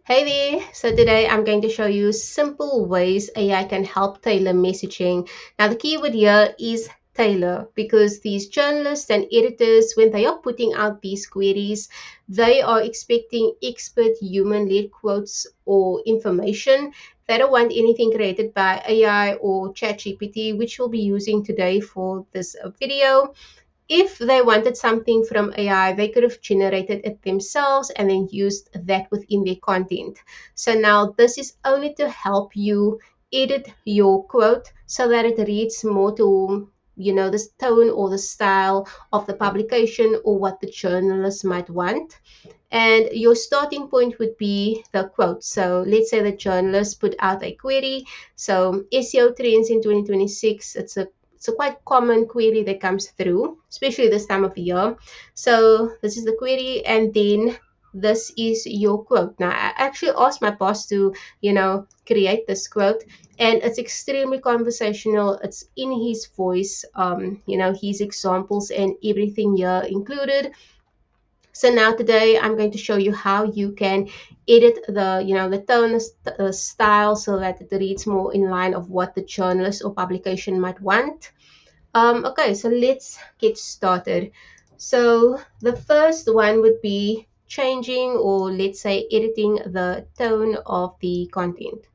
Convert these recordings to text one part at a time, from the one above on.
Hey there! So today I'm going to show you simple ways AI can help tailor messaging. Now the keyword here is tailor because these journalists and editors, when they are putting out these queries, they are expecting expert human-led quotes or information. They don't want anything created by AI or ChatGPT, which we'll be using today for this video. If they wanted something from AI, they could have generated it themselves and then used that within their content. So now this is only to help you edit your quote so that it reads more to the tone or the style of the publication or what the journalist might want. And your starting point would be the quote. So let's say the journalist put out a query. So SEO trends in 2026, it's a quite common query that comes through, especially this time of the year. So this is the query, and then this is your quote. Now, I actually asked my boss to, create this quote, and it's extremely conversational. It's in his voice, his examples and everything here included. So now today I'm going to show you how you can edit the tone, style, so that it reads more in line of what the journalist or publication might want. Okay, so let's get started. So the first one would be changing, or let's say editing, the tone of the content.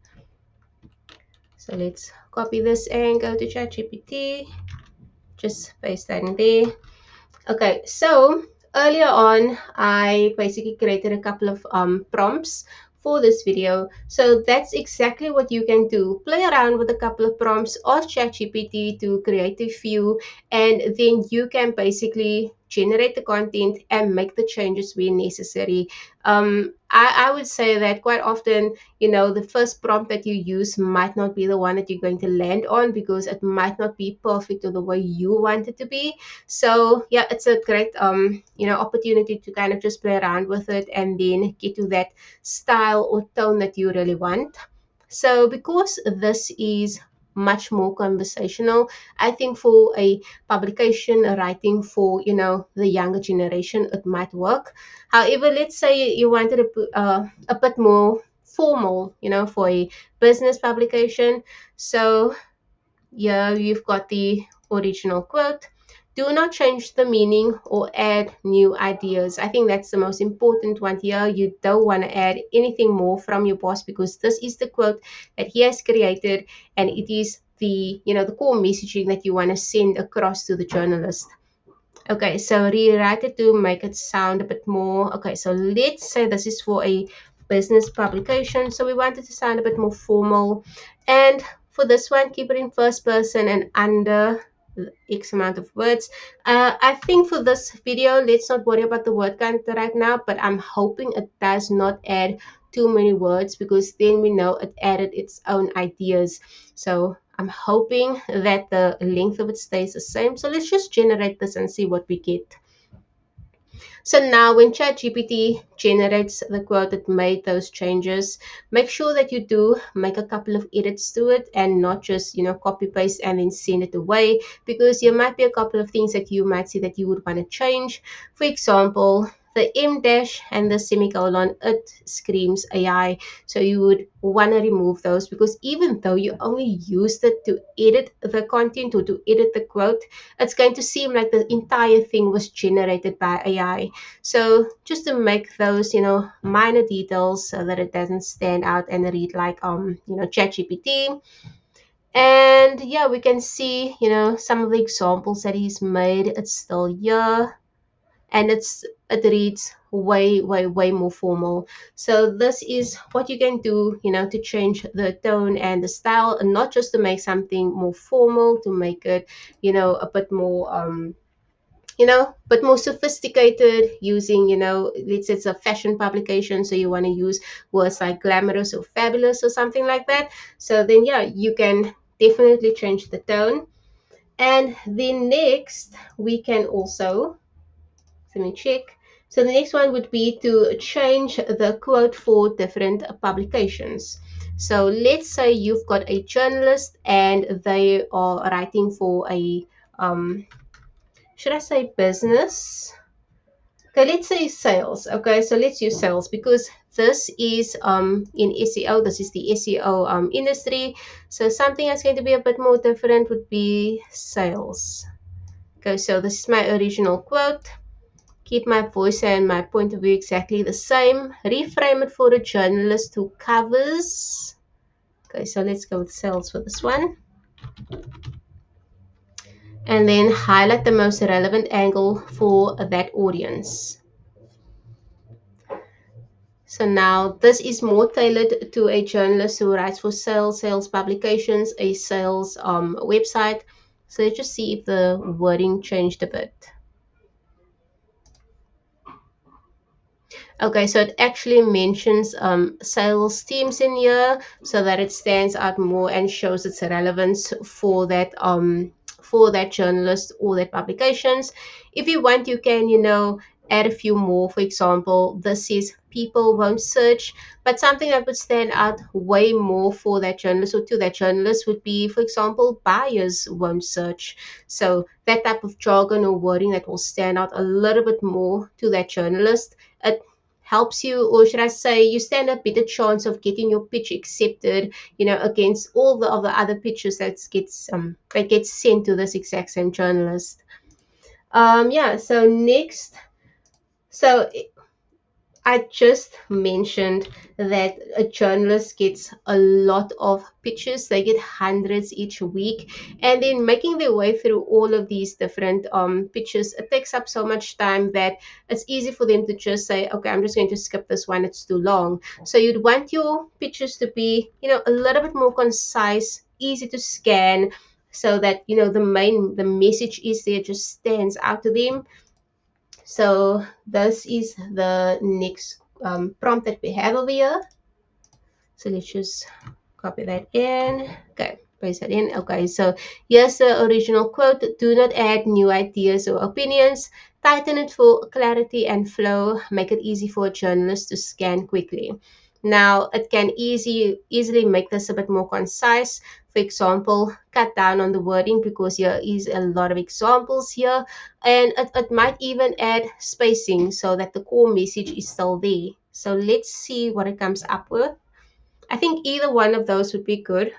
So let's copy this and go to ChatGPT. Just paste that in there. Okay, so earlier on, I basically created a couple of prompts for this video. So that's exactly what you can do. Play around with a couple of prompts, ask ChatGPT to create a few, and then you can basically generate the content and make the changes where necessary. I would say that quite often, the first prompt that you use might not be the one that you're going to land on because it might not be perfect or the way you want it to be. So yeah, it's a great opportunity to kind of just play around with it and then get to that style or tone that you really want. So because this is much more conversational, I think for a publication writing for the younger generation, it might work. However, let's say you wanted a bit more formal, for a business publication. So yeah, you've got the original quote. Do not change the meaning or add new ideas. I think that's the most important one here. You don't want to add anything more from your boss because this is the quote that he has created, and it is the core messaging that you want to send across to the journalist. Okay, so rewrite it to make it sound a bit more. Okay, so let's say this is for a business publication. So we want it to sound a bit more formal. And for this one, keep it in first person and under X amount of words. I think for this video, let's not worry about the word count right now, but I'm hoping it does not add too many words because then we know it added its own ideas. So I'm hoping that the length of it stays the same. So let's just generate this and see what we get. So now when ChatGPT generates the quote that made those changes, make sure that you do make a couple of edits to it and not just, copy paste and then send it away, because there might be a couple of things that you might see that you would want to change. For example, the M dash and the semicolon, it screams AI. So you would want to remove those because even though you only used it to edit the content or to edit the quote, it's going to seem like the entire thing was generated by AI. So just to make those, minor details so that it doesn't stand out and read like, ChatGPT. And yeah, we can see, some of the examples that he's made. It's still here, and it reads way more formal. So this is what you can do, to change the tone and the style, and not just to make something more formal, to make it, a bit more but more sophisticated using, let's say it's a fashion publication, so you want to use words like glamorous or fabulous or something like that. So then, yeah, you can definitely change the tone. And then next, we can also, let me check. So the next one would be to change the quote for different publications. So let's say you've got a journalist and they are writing for a, should I say business? Okay, let's say sales. Okay, so let's use sales because this is in SEO. This is the SEO industry. So something that's going to be a bit more different would be sales. Okay, so this is my original quote. Keep my voice and my point of view exactly the same. Reframe it for a journalist who covers. Okay, so let's go with sales for this one. And then highlight the most relevant angle for that audience. So now this is more tailored to a journalist who writes for sales publications, a sales website. So let's just see if the wording changed a bit. Okay, so it actually mentions sales teams in here so that it stands out more and shows its relevance for that journalist or that publications. If you want, you can, add a few more. For example, this is people won't search, but something that would stand out way more for that journalist or to that journalist would be, for example, buyers won't search. So that type of jargon or wording that will stand out a little bit more to that journalist. It helps you, or should I say, you stand a better chance of getting your pitch accepted, against all the other pitches that gets sent to this exact same journalist. Yeah. So next, so I just mentioned that a journalist gets a lot of pitches. They get hundreds each week. And then making their way through all of these different pitches, it takes up so much time that it's easy for them to just say, okay, I'm just going to skip this one. It's too long. So you'd want your pitches to be, a little bit more concise, easy to scan, so that, the message is there, just stands out to them. So this is the next prompt that we have over here. So let's just copy that in. Okay, paste that in. Okay, so here's the original quote. Do not add new ideas or opinions. Tighten it for clarity and flow. Make it easy for a journalist to scan quickly. Now, it can easily make this a bit more concise. For example, cut down on the wording because here is a lot of examples here. And it might even add spacing so that the core message is still there. So let's see what it comes up with. I think either one of those would be good.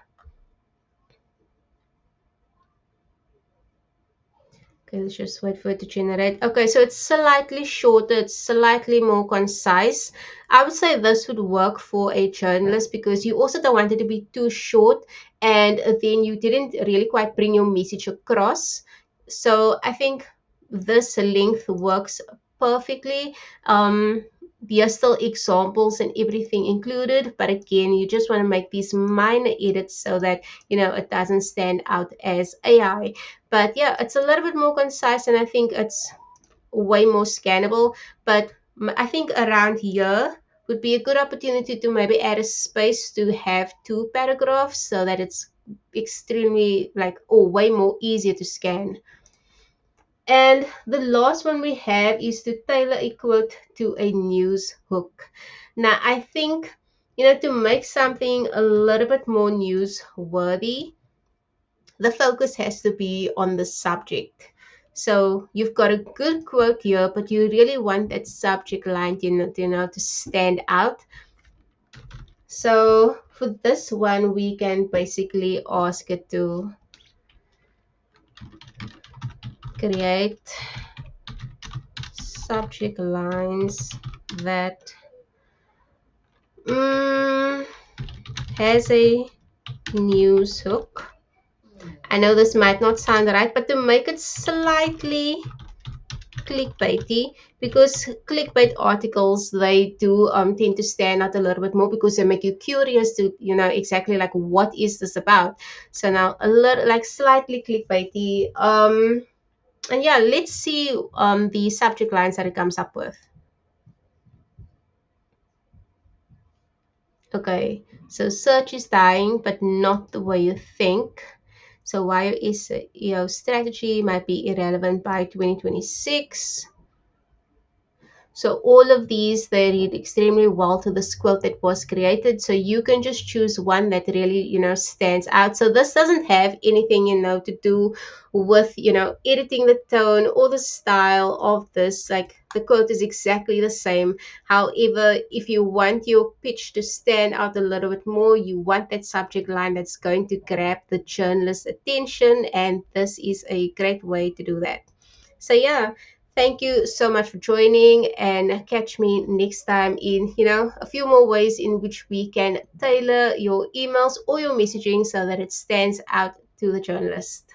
Okay, let's just wait for it to generate. Okay, so it's slightly shorter, it's slightly more concise. I would say this would work for a journalist because you also don't want it to be too short and then you didn't really quite bring your message across. So I think this length works perfectly. There are still examples and everything included, but again, you just want to make these minor edits so that, it doesn't stand out as AI. But yeah, it's a little bit more concise and I think it's way more scannable. But I think around here would be a good opportunity to maybe add a space to have two paragraphs so that it's extremely way more easier to scan. And the last one we have is to tailor a quote to a news hook. Now, I think, to make something a little bit more newsworthy, the focus has to be on the subject. So you've got a good quote here, but you really want that subject line, to stand out. So for this one, we can basically ask it to create subject lines that has a news hook. I know this might not sound right, but to make it slightly clickbaity, because clickbait articles, they do tend to stand out a little bit more because they make you curious to exactly what is this about. So now a little slightly clickbaity, and yeah, let's see the subject lines that it comes up with. Okay, so search is dying, but not the way you think. So why is strategy might be irrelevant by 2026. So all of these, they read extremely well to this quote that was created. So you can just choose one that really, stands out. So this doesn't have anything, to do with, editing the tone or the style of this. Like, the quote is exactly the same. However, if you want your pitch to stand out a little bit more, you want that subject line that's going to grab the journalist's attention, and this is a great way to do that. So yeah, thank you so much for joining, and catch me next time in, a few more ways in which we can tailor your emails or your messaging so that it stands out to the journalist.